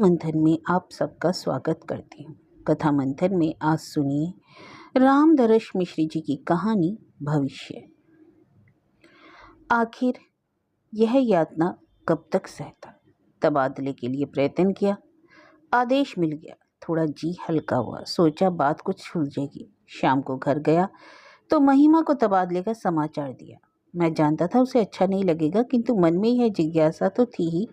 मंथन में आप सबका स्वागत करती हूँ। कथा मंथन में आज सुनिए रामदरश मिश्र जी की कहानी भविष्य। आखिर यह यातना कब तक सहता। तबादले के लिए प्रयत्न किया, आदेश मिल गया, थोड़ा जी हल्का हुआ, सोचा बात कुछ सुलझेगी। शाम को घर गया तो महिमा को तबादले का समाचार दिया। मैं जानता था उसे अच्छा नहीं लगेगा, किंतु मन में यह जिज्ञासा तो थी ही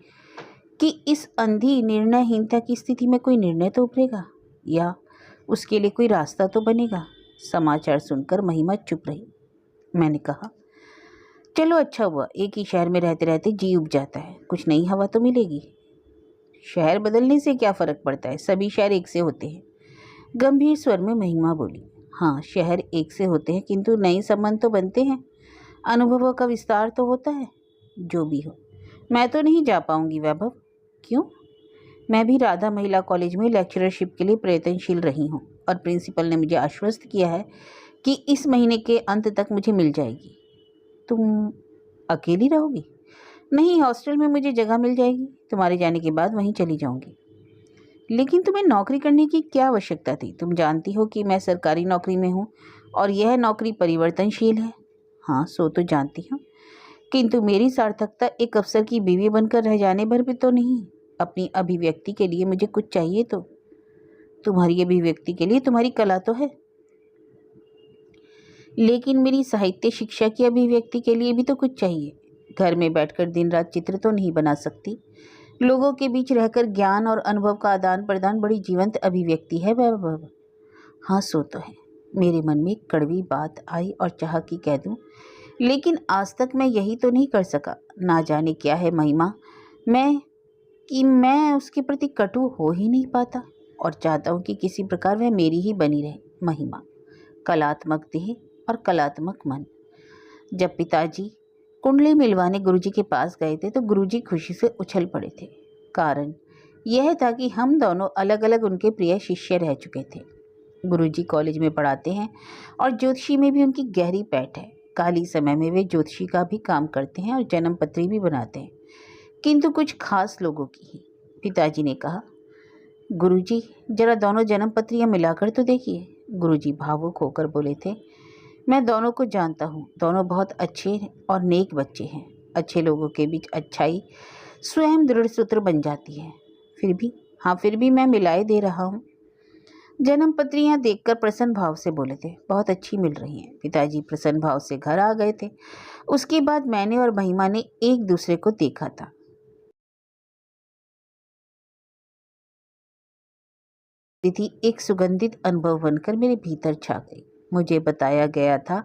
कि इस अंधी निर्णयहीनता की स्थिति में कोई निर्णय तो उभरेगा या उसके लिए कोई रास्ता तो बनेगा। समाचार सुनकर महिमा चुप रही। मैंने कहा, चलो अच्छा हुआ, एक ही शहर में रहते रहते जी उब जाता है, कुछ नई हवा तो मिलेगी। शहर बदलने से क्या फर्क पड़ता है, सभी शहर एक से होते हैं। गंभीर स्वर में महिमा बोली। हाँ, शहर एक से होते हैं, किंतु नए संबंध तो बनते हैं, अनुभवों का विस्तार तो होता है। जो भी हो, मैं तो नहीं जा पाऊंगी वैभव। क्यों? मैं भी राधा महिला कॉलेज में लेक्चरशिप के लिए प्रयत्नशील रही हूँ और प्रिंसिपल ने मुझे आश्वस्त किया है कि इस महीने के अंत तक मुझे मिल जाएगी। तुम अकेली रहोगी? नहीं, हॉस्टल में मुझे जगह मिल जाएगी। तुम्हारे जाने के बाद वहीं चली जाऊंगी। लेकिन तुम्हें नौकरी करने की क्या आवश्यकता थी? तुम जानती हो कि मैं सरकारी नौकरी में हूँ और यह नौकरी परिवर्तनशील है। हाँ, सो तो जानती हूँ, किंतु मेरी सार्थकता एक अफसर की बीवी बनकर रह जाने भर भी तो नहीं। अपनी अभिव्यक्ति के लिए मुझे कुछ चाहिए तो। तुम्हारी अभिव्यक्ति के लिए तुम्हारी कला तो है, लेकिन मेरी साहित्य शिक्षा की अभिव्यक्ति के लिए भी तो कुछ चाहिए। घर में बैठकर दिन रात चित्र तो नहीं बना सकती। लोगों के बीच रहकर ज्ञान और अनुभव का आदान प्रदान बड़ी जीवंत अभिव्यक्ति है वैभव। हाँ, सो तो है। मेरे मन में एक कड़वी बात आई और चाहा कि कह दूं, लेकिन आज तक मैं यही तो नहीं कर सका। ना जाने क्या है महिमा मैं उसके प्रति कटु हो ही नहीं पाता और चाहता हूँ कि किसी प्रकार वह मेरी ही बनी रहे। महिमा, कलात्मक देह और कलात्मक मन। जब पिताजी कुंडली मिलवाने गुरुजी के पास गए थे तो गुरुजी खुशी से उछल पड़े थे। कारण यह था कि हम दोनों अलग अलग उनके प्रिय शिष्य रह चुके थे। गुरुजी कॉलेज में पढ़ाते हैं और ज्योतिषी में भी उनकी गहरी पैठ है। खाली समय में वे ज्योतिषी का भी काम करते हैं और जन्म पत्री भी बनाते हैं, किंतु कुछ खास लोगों की ही। पिताजी ने कहा, गुरुजी जरा दोनों जन्म पत्रियां मिलाकर तो देखिए। गुरुजी भावुक होकर बोले थे, मैं दोनों को जानता हूँ, दोनों बहुत अच्छे और नेक बच्चे हैं। अच्छे लोगों के बीच अच्छाई स्वयं दृढ़ सूत्र बन जाती है। फिर भी मैं मिलाए दे रहा हूँ। जन्म पत्रियां देखकर प्रसन्न भाव से बोले थे, बहुत अच्छी मिल रही हैं। पिताजी प्रसन्न भाव से घर आ गए थे। उसके बाद मैंने और महिमा ने एक दूसरे को देखा था। तिथि एक सुगंधित अनुभव बनकर मेरे भीतर छा गई। मुझे बताया गया था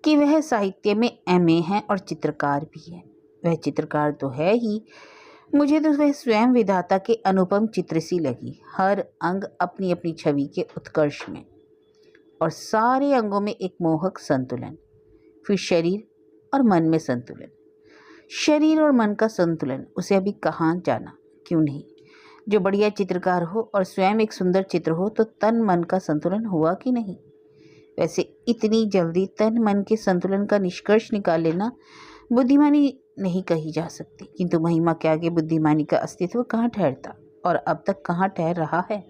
कि वह साहित्य में एमए है और चित्रकार भी है। वह चित्रकार तो है ही, मुझे तो वह स्वयं विधाता के अनुपम चित्र सी लगी। हर अंग अपनी अपनी छवि के उत्कर्ष में और सारे अंगों में एक मोहक संतुलन। फिर शरीर और मन में संतुलन। शरीर और मन का संतुलन, उसे अभी कहाँ जाना। क्यों नहीं, जो बढ़िया चित्रकार हो और स्वयं एक सुंदर चित्र हो तो तन मन का संतुलन हुआ कि नहीं। वैसे इतनी जल्दी तन मन के संतुलन का निष्कर्ष निकाल लेना बुद्धिमानी नहीं कही जा सकती, किंतु महिमा के आगे बुद्धिमानी का अस्तित्व कहाँ ठहरता और अब तक कहाँ ठहर रहा है।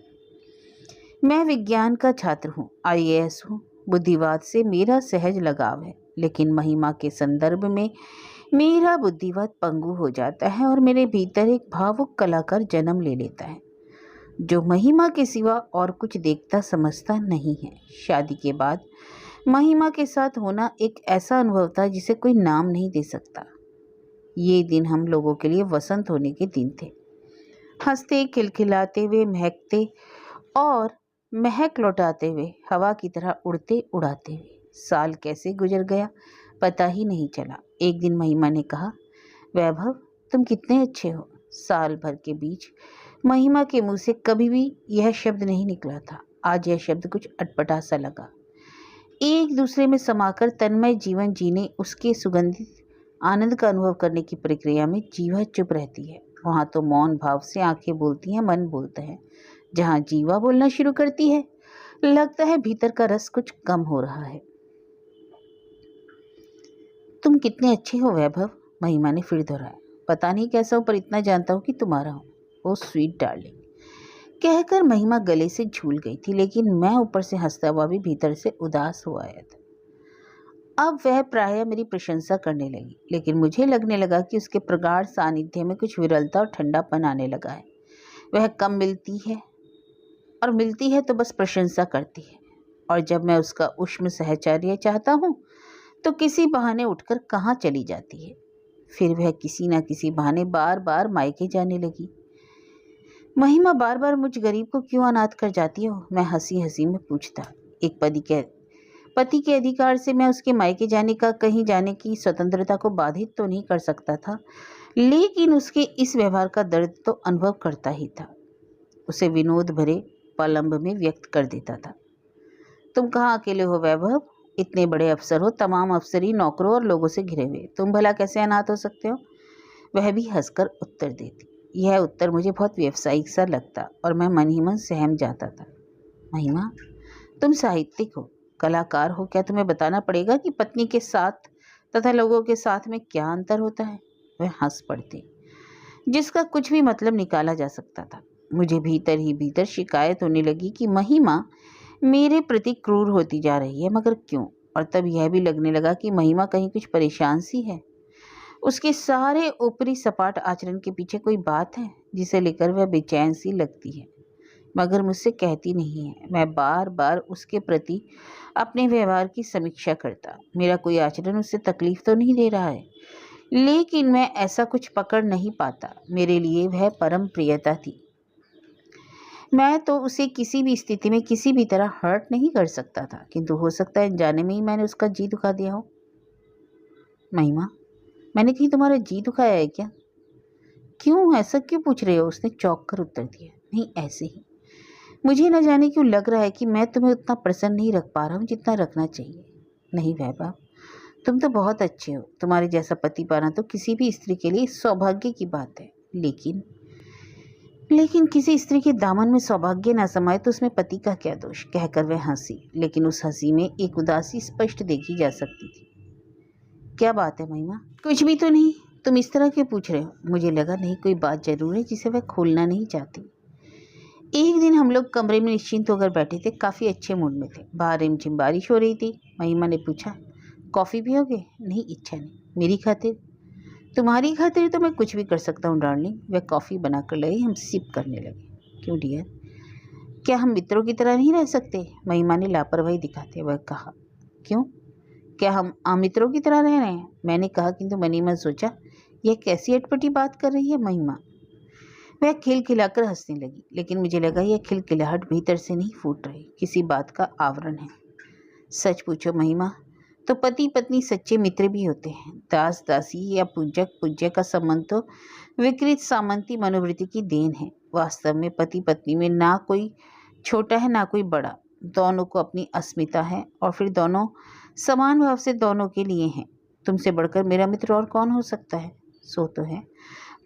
मैं विज्ञान का छात्र हूँ, आईएएस हूँ, बुद्धिवाद से मेरा सहज लगाव है, लेकिन महिमा के संदर्भ में मेरा बुद्धिवाद पंगु हो जाता है और मेरे भीतर एक भावुक कलाकार जन्म ले लेता है जो महिमा के सिवा और कुछ देखता समझता नहीं है। शादी के बाद महिमा के साथ होना एक ऐसा अनुभव था जिसे कोई नाम नहीं दे सकता। ये दिन हम लोगों के लिए वसंत होने के दिन थे। हंसते खिलखिलाते हुए, महकते और महक लौटाते हुए, हवा की तरह उड़ते उड़ाते हुए साल कैसे गुजर गया पता ही नहीं चला। एक दिन महिमा ने कहा, वैभव तुम कितने अच्छे हो। साल भर के बीच महिमा के मुंह से कभी भी यह शब्द नहीं निकला था। आज यह शब्द कुछ अटपटा सा लगा। एक दूसरे में समाकर तन्मय जीवन जीने, उसके सुगंधित आनंद का अनुभव करने की प्रक्रिया में जीवा चुप रहती है। वहाँ तो मौन भाव से आंखें बोलती हैं, मन बोलता है। जहाँ जीवा बोलना शुरू करती है, लगता है भीतर का रस कुछ कम हो रहा है। तुम कितने अच्छे हो वैभव, महिमा ने फिर दोहराया। पता नहीं कैसा हूँ, पर इतना जानता हूँ कि तुम्हारा हूँ। ओ स्वीट डार्लिंग, कहकर महिमा गले से झूल गई थी, लेकिन मैं ऊपर से हंसता हुआ भी भीतर से उदास हो आया था। अब वह प्रायः मेरी प्रशंसा करने लगी, लेकिन मुझे लगने लगा कि उसके प्रगाढ़ सानिध्य में कुछ विरलता और ठंडापन आने लगा है। वह कम मिलती है और मिलती है तो बस प्रशंसा करती है, और जब मैं उसका उष्म सहचर्य चाहता हूँ तो किसी बहाने उठकर कहाँ चली जाती है। फिर वह किसी न किसी बहाने बार बार मायके जाने लगी। महिमा बार बार मुझ गरीब को क्यों अनाथ कर जाती हो, मैं हंसी हंसी में पूछता। एक पति के अधिकार से मैं उसके मायके जाने का, कहीं जाने की स्वतंत्रता को बाधित तो नहीं कर सकता था, लेकिन उसके इस व्यवहार का दर्द तो अनुभव करता ही था। उसे विनोद भरे पलंब में व्यक्त कर देता था। तुम कहाँ अकेले हो वैभव, इतने बड़े अफसर हो, तमाम अफसरी नौकरों और लोगों से घिरे हुए, तुम भला कैसे अनाथ हो सकते हो? वह भी हंसकर उत्तर देती। यह उत्तर मुझे बहुत व्यावसायिक सा लगता और मैं मन ही मन सहम जाता था। महिमा, तुम साहित्यिक हो, कलाकार हो, क्या तुम्हें बताना पड़ेगा कि पत्नी के साथ तथा लोगों के साथ में क्या अंतर होता है? वह हंस पड़ती, जिसका कुछ भी मतलब निकाला जा सकता था। मुझे भीतर ही भीतर शिकायत होने लगी कि महिमा मेरे प्रति क्रूर होती जा रही है, मगर क्यों? और तब यह भी लगने लगा कि महिमा कहीं कुछ परेशान सी है। उसके सारे ऊपरी सपाट आचरण के पीछे कोई बात है जिसे लेकर वह बेचैन सी लगती है, मगर मुझसे कहती नहीं है। मैं बार बार उसके प्रति अपने व्यवहार की समीक्षा करता। मेरा कोई आचरण उससे तकलीफ तो नहीं दे रहा है, लेकिन मैं ऐसा कुछ पकड़ नहीं पाता। मेरे लिए वह परम प्रियता थी। मैं तो उसे किसी भी स्थिति में किसी भी तरह हर्ट नहीं कर सकता था, किंतु हो सकता है जाने में ही मैंने उसका जी दुखा दिया हो। महिमा, मैंने कहीं तुम्हारा जी दुखाया है क्या? क्यों, ऐसा क्यों पूछ रहे हो? उसने चौंक कर उत्तर दिया। नहीं, ऐसे ही। मुझे न जाने क्यों लग रहा है कि मैं तुम्हें उतना प्रसन्न नहीं रख पा रहा हूँ जितना रखना चाहिए। नहीं वैभव, तुम तो बहुत अच्छे हो, तुम्हारे जैसा पति पाना तो किसी भी स्त्री के लिए सौभाग्य की बात है। लेकिन किसी स्त्री के दामन में सौभाग्य न समाये तो उसमें पति का क्या दोष? कहकर वह हंसी, लेकिन उस हंसी में एक उदासी स्पष्ट देखी जा सकती थी। क्या बात है महिमा? कुछ भी तो नहीं, तुम इस तरह क्यों पूछ रहे हो? मुझे लगा नहीं, कोई बात जरूर है जिसे वह खोलना नहीं चाहती। एक दिन हम लोग कमरे में निश्चिंत होकर बैठे थे, काफी अच्छे मूड में थे। बाहर रिमझिम बारिश हो रही थी। महिमा ने पूछा, कॉफी पियोगे? नहीं, इच्छा नहीं। मेरी खातिर? तुम्हारी खातिर तो मैं कुछ भी कर सकता हूँ डार्लिंग। वह कॉफ़ी बनाकर लाई, हम सिप करने लगे। क्यों डियर, क्या हम मित्रों की तरह नहीं रह सकते? महिमा ने लापरवाही दिखाते हुए कहा। क्यों, क्या हम अमित्रों की तरह रह रहे हैं? मैंने कहा, किंतु मनी में सोचा, यह कैसी अटपटी बात कर रही है महिमा। वह खिलखिलाकर हंसने लगी, लेकिन मुझे लगा यह खिलखिलाहट भीतर से नहीं फूट रही, किसी बात का आवरण है। सच पूछो महिमा, तो पति पत्नी सच्चे मित्र भी होते हैं। दास दासी या पूजक पूज्य का संबंध तो विकृत सामंती मनोवृत्ति की देन है। वास्तव में पति पत्नी में ना कोई छोटा है ना कोई बड़ा, दोनों को अपनी अस्मिता है, और फिर दोनों समान भाव से दोनों के लिए हैं। तुमसे बढ़कर मेरा मित्र और कौन हो सकता है? सो तो है,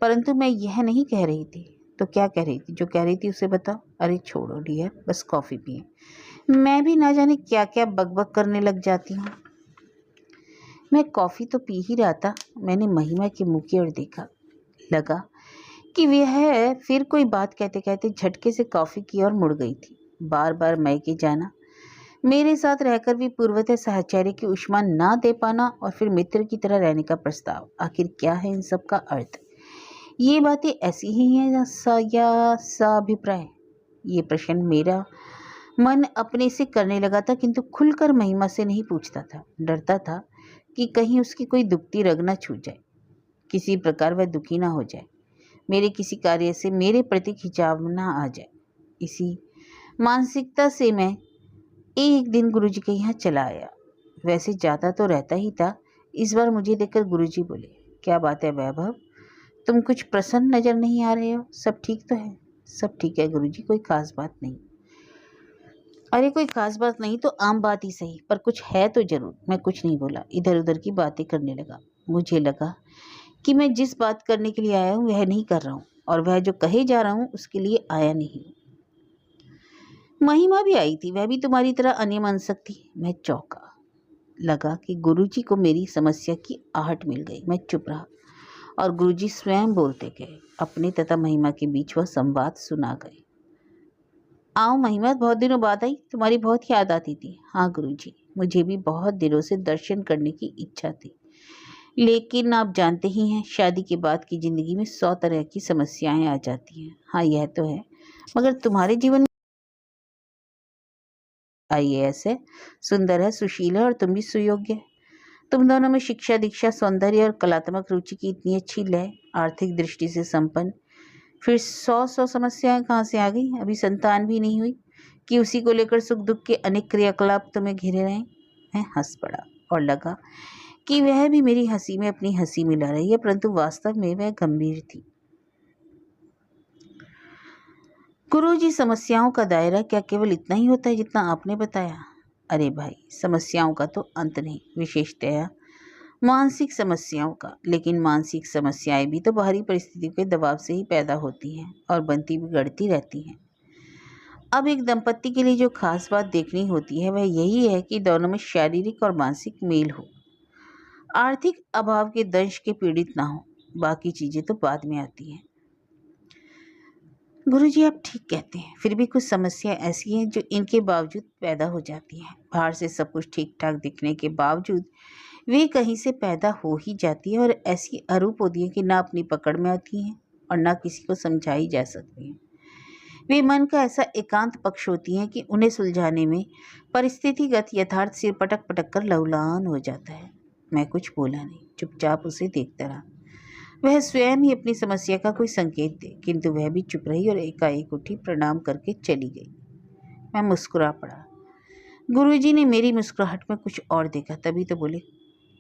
परंतु मैं यह नहीं कह रही थी। तो क्या कह रही थी? जो कह रही थी उसे बताओ। अरे छोड़ो डियर, बस कॉफ़ी पिए। मैं भी ना जाने क्या क्या बकबक करने लग जाती हूँ। मैं कॉफ़ी तो पी ही रहा था। मैंने महिमा के मुँह की ओर देखा। लगा कि वह फिर कोई बात कहते कहते झटके से कॉफ़ी की ओर मुड़ गई थी। बार बार मैके जाना, मेरे साथ रहकर भी पूर्वतः साहचर्य की ऊष्मा ना दे पाना, और फिर मित्र की तरह रहने का प्रस्ताव, आखिर क्या है इन सब का अर्थ? ये बातें ऐसी ही हैं या सा अभिप्राय? ये प्रश्न मेरा मन अपने से करने लगा था, किंतु खुलकर महिमा से नहीं पूछता था। डरता था कि कहीं उसकी कोई दुखती रग न छूट जाए, किसी प्रकार वह दुखी ना हो जाए, मेरे किसी कार्य से मेरे प्रति खिंचाव ना आ जाए। इसी मानसिकता से मैं एक दिन गुरुजी के यहाँ चला आया। वैसे जाता तो रहता ही था। इस बार मुझे देखकर गुरुजी बोले, क्या बात है वैभव, तुम कुछ प्रसन्न नजर नहीं आ रहे हो? सब ठीक तो है? सब ठीक है गुरुजी, कोई खास बात नहीं। अरे कोई खास बात नहीं तो आम बात ही सही, पर कुछ है तो जरूर। मैं कुछ नहीं बोला, इधर उधर की बातें करने लगा। मुझे लगा कि मैं जिस बात करने के लिए आया हूँ वह नहीं कर रहा हूँ, और वह जो कहे जा रहा हूँ उसके लिए आया नहीं। महिमा भी आई थी, वह भी तुम्हारी तरह अन्यमनस्क थी। मैं चौंका। लगा कि गुरुजी को मेरी समस्या की आहट मिल गई। मैं चुप रहा और गुरुजी स्वयं बोलते गए। अपने तथा महिमा के बीच वह संवाद सुना गए। आओ महिमा, बहुत दिनों बाद आई, तुम्हारी बहुत याद आती थी। हाँ गुरुजी, मुझे भी बहुत दिनों से दर्शन करने की इच्छा थी, लेकिन आप जानते ही हैं शादी के बाद की जिंदगी में 100 तरह की समस्याएं आ जाती हैं। हाँ यह तो है, मगर तुम्हारे जीवन में आईएएस है, सुंदर है, सुशील है और तुम भी सुयोग्य है। तुम दोनों में शिक्षा दीक्षा सौंदर्य और कलात्मक रुचि की इतनी अच्छी लय, आर्थिक दृष्टि से संपन्न, फिर 100 समस्याएं कहाँ से आ गई? अभी संतान भी नहीं हुई कि उसी को लेकर सुख दुख के अनेक क्रियाकलाप तुम्हें घिरे रहे। मैं हंस पड़ा और लगा कि वह भी मेरी हंसी में अपनी हंसी मिला रही है, परंतु वास्तव में वह गंभीर थी। गुरुजी, समस्याओं का दायरा क्या केवल इतना ही होता है जितना आपने बताया? अरे भाई, समस्याओं का तो अंत नहीं, विशेषतया मानसिक समस्याओं का। लेकिन मानसिक समस्याएं भी तो बाहरी परिस्थितियों के दबाव से ही पैदा होती हैं और बनती बिगड़ती रहती हैं। अब एक दंपत्ति के लिए जो खास बात देखनी होती है वह यही है कि दोनों में शारीरिक और मानसिक मेल हो, आर्थिक अभाव के दंश के पीड़ित ना हो। बाकी चीजें तो बाद में आती हैं। गुरुजी, आप ठीक कहते हैं, फिर भी कुछ समस्या ऐसी हैं जो इनके बावजूद पैदा हो जाती हैं। बाहर से सब कुछ ठीक ठाक दिखने के बावजूद वे कहीं से पैदा हो ही जाती है और ऐसी अरूप होती है कि ना अपनी पकड़ में आती हैं और ना किसी को समझाई जा सकती हैं। वे मन का ऐसा एकांत पक्ष होती हैं कि उन्हें सुलझाने में परिस्थितिगत यथार्थ सिर पटक पटक कर लहुलान हो जाता है। मैं कुछ बोला नहीं, चुपचाप उसे देखता रहा। वह स्वयं ही अपनी समस्या का कोई संकेत दे, किंतु वह भी चुप रही और एकाएक उठी, प्रणाम करके चली गई। मैं मुस्कुरा पड़ा। गुरुजी ने मेरी मुस्कुराहट में कुछ और देखा, तभी तो बोले,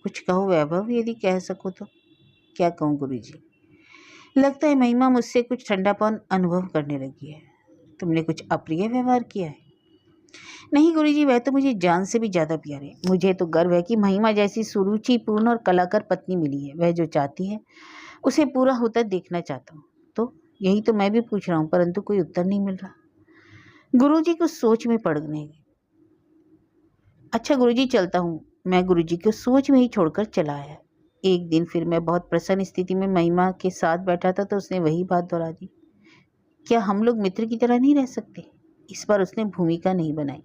कुछ कहो वैभव, यदि कह सको तो। क्या कहूँ गुरुजी? लगता है महिमा मुझसे कुछ ठंडापन अनुभव करने लगी है। तुमने कुछ अप्रिय व्यवहार किया है? नहीं गुरुजी, वह तो मुझे जान से भी ज्यादा प्यारे। मुझे तो गर्व है कि महिमा जैसी सुरुचिपूर्ण और कलाकार पत्नी मिली है। वह जो चाहती है उसे पूरा होता देखना चाहता हूँ। तो यही तो मैं भी पूछ रहा हूँ, परंतु कोई उत्तर नहीं मिल रहा। गुरुजी को सोच में पड़ गए। अच्छा गुरुजी, चलता हूँ। मैं गुरुजी को सोच में ही छोड़कर चला आया। एक दिन फिर मैं बहुत प्रसन्न स्थिति में महिमा के साथ बैठा था तो उसने वही बात दोहरा दी। क्या हम लोग मित्र की तरह नहीं रह सकते? इस बार उसने भूमिका नहीं बनाई,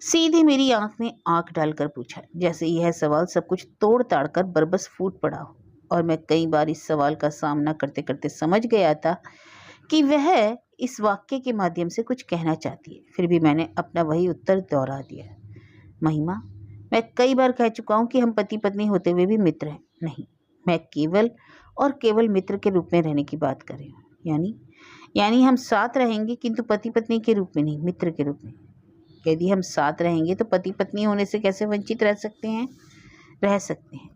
सीधे मेरी आंख में आंख डालकर पूछा, जैसे यह सवाल सब कुछ तोड़ ताड़ कर बरबस फूट पड़ा हो। और मैं कई बार इस सवाल का सामना करते करते समझ गया था कि वह इस वाक्य के माध्यम से कुछ कहना चाहती है। फिर भी मैंने अपना वही उत्तर दोहरा दिया। महिमा, मैं कई बार कह चुका हूँ कि हम पति पत्नी होते हुए भी मित्र हैं। नहीं, मैं केवल और केवल मित्र के रूप में रहने की बात कर रही हूँ। यानी हम साथ रहेंगे, किंतु पति पत्नी के रूप में नहीं, मित्र के रूप में। यदि हम साथ रहेंगे तो पति पत्नी होने से कैसे वंचित रह सकते हैं? रह सकते हैं।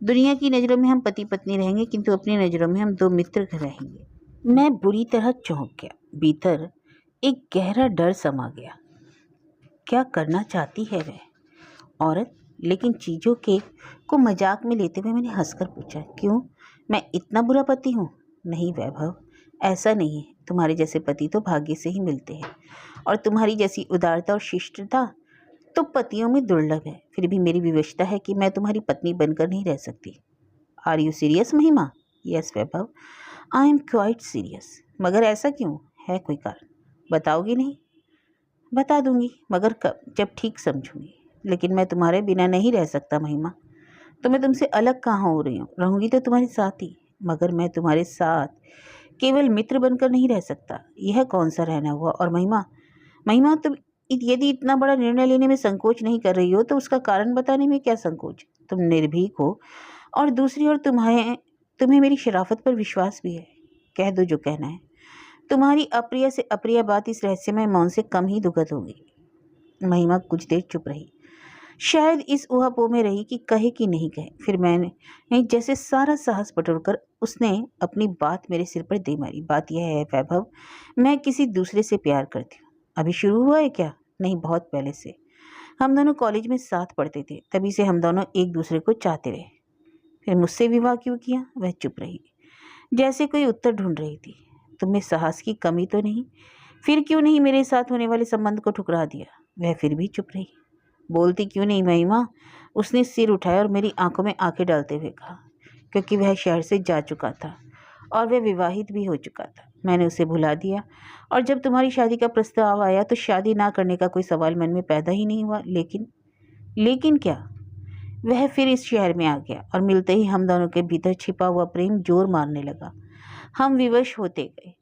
दुनिया की नज़रों में हम पति पत्नी रहेंगे, किंतु अपनी नज़रों में हम दो मित्र रहेंगे। मैं बुरी तरह चौंक गया। भीतर एक गहरा डर समा गया। क्या करना चाहती है वह औरत? लेकिन चीज़ों के को मजाक में लेते हुए मैंने हंसकर पूछा, क्यों, मैं इतना बुरा पति हूँ? नहीं वैभव, ऐसा नहीं है। तुम्हारे जैसे पति तो भाग्य से ही मिलते हैं, और तुम्हारी जैसी उदारता और शिष्टता तो पतियों में दुर्लभ है। फिर भी मेरी विवशता है कि मैं तुम्हारी पत्नी बनकर नहीं रह सकती। आर यू सीरियस महिमा? Yes Vaibhav, I am quite serious. मगर ऐसा क्यों? है कोई कारण? बताओगी नहीं? बता दूंगी, मगर कब? जब ठीक समझूंगी। लेकिन मैं तुम्हारे बिना नहीं रह सकता महिमा। तो मैं तुमसे अलग कहाँ हो रही हूँ? रहूंगी तो तुम्हारे साथ ही, मगर मैं तुम्हारे साथ केवल मित्र बनकर नहीं रह सकता। यह कौन सा रहना हुआ? और महिमा तुम यदि इतना बड़ा निर्णय लेने में संकोच नहीं कर रही हो तो उसका कारण बताने में क्या संकोच? तुम निर्भीक हो, और दूसरी ओर तुम्हें मेरी शराफत पर विश्वास भी है। कह दो जो कहना है। तुम्हारी अप्रिय से अप्रिय बात इस रहस्यमय मौन से कम ही दुखद होगी। महिमा कुछ देर चुप रही, शायद इस ऊहापोह में रही कि कहे कि नहीं कहे। फिर मैंने जैसे सारा साहस बटोरकर उसने अपनी बात मेरे सिर पर दे मारी। बात यह है वैभव, मैं किसी दूसरे से प्यार करती हूँ। अभी शुरू हुआ है क्या? नहीं, बहुत पहले से। हम दोनों कॉलेज में साथ पढ़ते थे, तभी से हम दोनों एक दूसरे को चाहते रहे। फिर मुझसे विवाह क्यों किया? वह चुप रही, जैसे कोई उत्तर ढूंढ रही थी। तुम्हें साहस की कमी तो नहीं? फिर क्यों नहीं मेरे साथ होने वाले संबंध को ठुकरा दिया? वह फिर भी चुप रही। बोलती क्यों नहीं महिमा? उसने सिर उठाया और मेरी आंखों में आंखें डालते हुए कहा, क्योंकि वह शहर से जा चुका था और वह विवाहित भी हो चुका था। मैंने उसे भुला दिया, और जब तुम्हारी शादी का प्रस्ताव आया तो शादी ना करने का कोई सवाल मन में पैदा ही नहीं हुआ। लेकिन क्या? वह फिर इस शहर में आ गया और मिलते ही हम दोनों के भीतर छिपा हुआ प्रेम जोर मारने लगा। हम विवश होते गए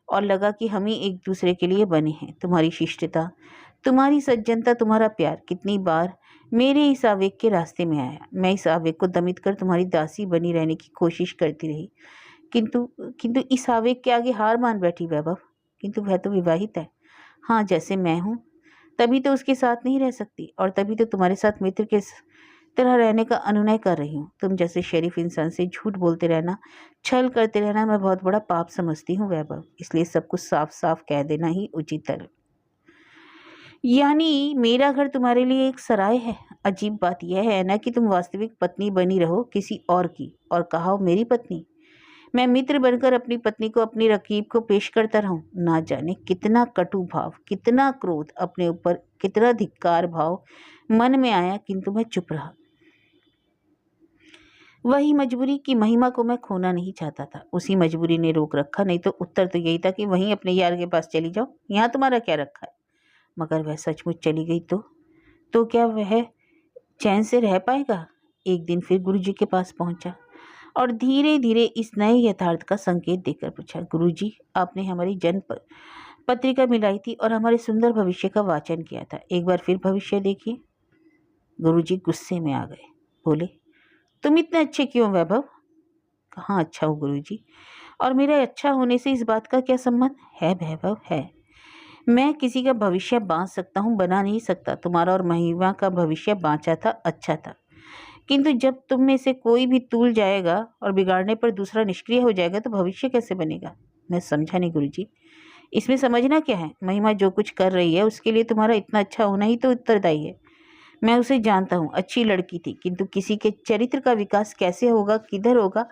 और लगा कि हम ही एक दूसरे के लिए बने हैं। तुम्हारी शिष्टता, तुम्हारी सज्जनता, तुम्हारा प्यार कितनी बार मेरे इस आवेग के रास्ते में आया। मैं इस आवेग को दमित कर तुम्हारी दासी बनी रहने की कोशिश करती रही, किंतु किंतु इस आवेग के आगे हार मान बैठी वैभव। किंतु वह तो विवाहित है। हाँ, जैसे मैं हूँ, तभी तो उसके साथ नहीं रह सकती, और तभी तो तुम्हारे साथ मित्र के तरह रहने का अनुनय कर रही हूँ। तुम जैसे शरीफ इंसान से झूठ बोलते रहना, छल करते रहना मैं बहुत बड़ा पाप समझती हूँ वैभव। इसलिए सब कुछ साफ साफ कह देना ही उचित है। यानी मेरा घर तुम्हारे लिए एक सराय है। अजीब बात यह है ना कि तुम वास्तविक पत्नी बनी रहो किसी और की, और कहा हो मेरी पत्नी। मैं मित्र बनकर अपनी पत्नी को, अपनी रकीब को पेश करता रहूं। ना जाने कितना कटु भाव, कितना क्रोध अपने ऊपर, कितना धिक्कार भाव मन में आया, किंतु मैं चुप रहा। वही मजबूरी की महिमा को मैं खोना नहीं चाहता था, उसी मजबूरी ने रोक रखा। नहीं तो उत्तर तो यही था कि वहीं अपने यार के पास चली जाओ, यहाँ तुम्हारा क्या रखा है। मगर वह सचमुच चली गई तो क्या वह चैन से रह पाएगा? एक दिन फिर गुरुजी के पास पहुंचा और धीरे धीरे इस नए यथार्थ का संकेत देकर पूछा, गुरुजी, आपने हमारी जन्म पत्रिका मिलाई थी और हमारे सुंदर भविष्य का वाचन किया था। एक बार फिर भविष्य देखिए। गुरुजी गुस्से में आ गए, बोले, तुम इतने अच्छे क्यों वैभव? कहाँ अच्छा हो गुरुजी, और मेरे अच्छा होने से इस बात का क्या संबंध है? वैभव है, मैं किसी का भविष्य बांच सकता हूँ, बना नहीं सकता। तुम्हारा और महिमा का भविष्य बांचा था, अच्छा था, किंतु जब तुम में से कोई भी तूल जाएगा और बिगाड़ने पर दूसरा निष्क्रिय हो जाएगा तो भविष्य कैसे बनेगा? मैं समझा नहीं गुरुजी, इसमें समझना क्या है? महिमा जो कुछ कर रही है उसके लिए तुम्हारा इतना अच्छा होना ही तो उत्तरदायी है। मैं उसे जानता हूँ, अच्छी लड़की थी, किंतु किसी के चरित्र का विकास कैसे होगा, किधर होगा,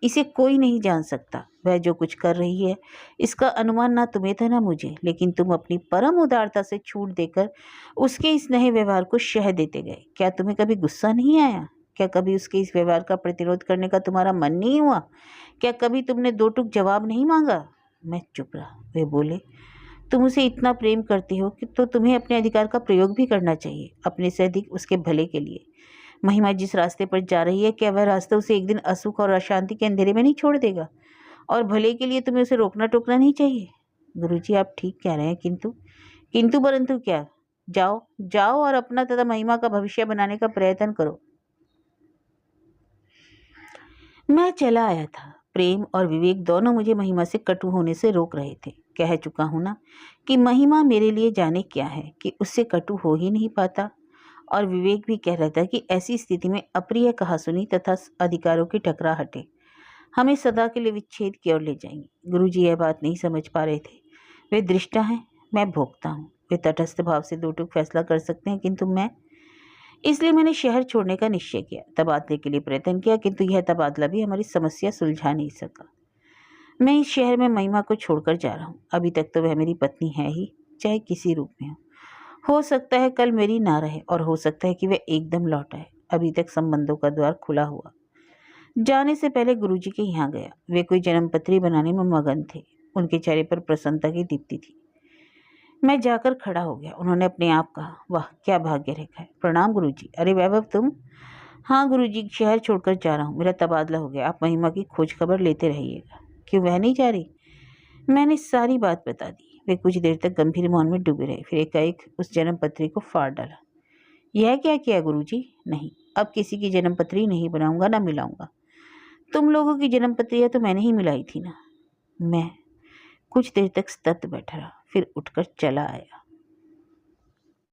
इसे कोई नहीं जान सकता। वह जो कुछ कर रही है इसका अनुमान ना तुम्हें था ना मुझे, लेकिन तुम अपनी परम उदारता से छूट देकर उसके इस नए व्यवहार को शह देते गए। क्या तुम्हें कभी गुस्सा नहीं आया? क्या कभी उसके इस व्यवहार का प्रतिरोध करने का तुम्हारा मन नहीं हुआ? क्या कभी तुमने दो टूक जवाब नहीं मांगा? मैं चुप रहा। वे बोले, तुम उसे इतना प्रेम करती हो कि तो तुम्हें अपने अधिकार का प्रयोग भी करना चाहिए, अपने से अधिक उसके भले के लिए। महिमा जिस रास्ते पर जा रही है, क्या वह रास्ता उसे एक दिन असुख और अशांति के अंधेरे में नहीं छोड़ देगा? और भले के लिए तुम्हें उसे रोकना टोकना नहीं चाहिए। गुरुजी, आप ठीक कह रहे हैं, किंतु परंतु क्या? जाओ जाओ और अपना तथा महिमा का भविष्य बनाने का प्रयत्न करो। मैं चला आया था। प्रेम और विवेक दोनों मुझे महिमा से कटु होने से रोक रहे थे। कह चुका हूं ना कि महिमा मेरे लिए जाने क्या है कि उससे कटु हो ही नहीं पाता, और विवेक भी कह रहा था कि ऐसी स्थिति में अप्रिय कहासुनी तथा अधिकारों की टकराहटें हमें सदा के लिए विच्छेद की ओर ले जाएंगी। गुरुजी यह बात नहीं समझ पा रहे थे। वे दृष्टा हैं, मैं भोक्ता हूँ। वे तटस्थ भाव से दो टूक फैसला कर सकते हैं, किंतु मैं, इसलिए मैंने शहर छोड़ने का निश्चय किया, तबादले के लिए प्रयत्न किया, किंतु यह तबादला भी हमारी समस्या सुलझा नहीं सका। मैं इस शहर में महिमा को छोड़कर जा रहा हूँ। अभी तक तो वह मेरी पत्नी है ही, चाहे किसी रूप में हो सकता है कल मेरी ना रहे, और हो सकता है कि वह एकदम लौट आए। अभी तक संबंधों का द्वार खुला हुआ। जाने से पहले गुरुजी के यहाँ गया। वे कोई जन्मपत्री बनाने में मगन थे। उनके चेहरे पर प्रसन्नता की दीप्ति थी। मैं जाकर खड़ा हो गया। उन्होंने अपने आप कहा, वाह क्या भाग्य रेखा है। प्रणाम गुरुजी। अरे वैभव तुम? हाँ गुरुजी, शहर छोड़कर जा रहा हूँ, मेरा तबादला हो गया। आप महिमा की खोज खबर लेते रहिएगा। क्यों, वह नहीं जा रही? मैंने सारी बात बता दी। वे कुछ देर तक गंभीर मौन में डूबे रहे, फिर एकाएक उस जन्मपत्री को फाड़ डाला। यह क्या किया गुरुजी? नहीं, अब किसी की जन्मपत्री नहीं बनाऊंगा, ना मिलाऊंगा। तुम लोगों की जन्मपत्रियां तो मैंने ही मिलाई थी ना। मैं कुछ देर तक स्तब्ध बैठा रहा, फिर उठकर चला आया।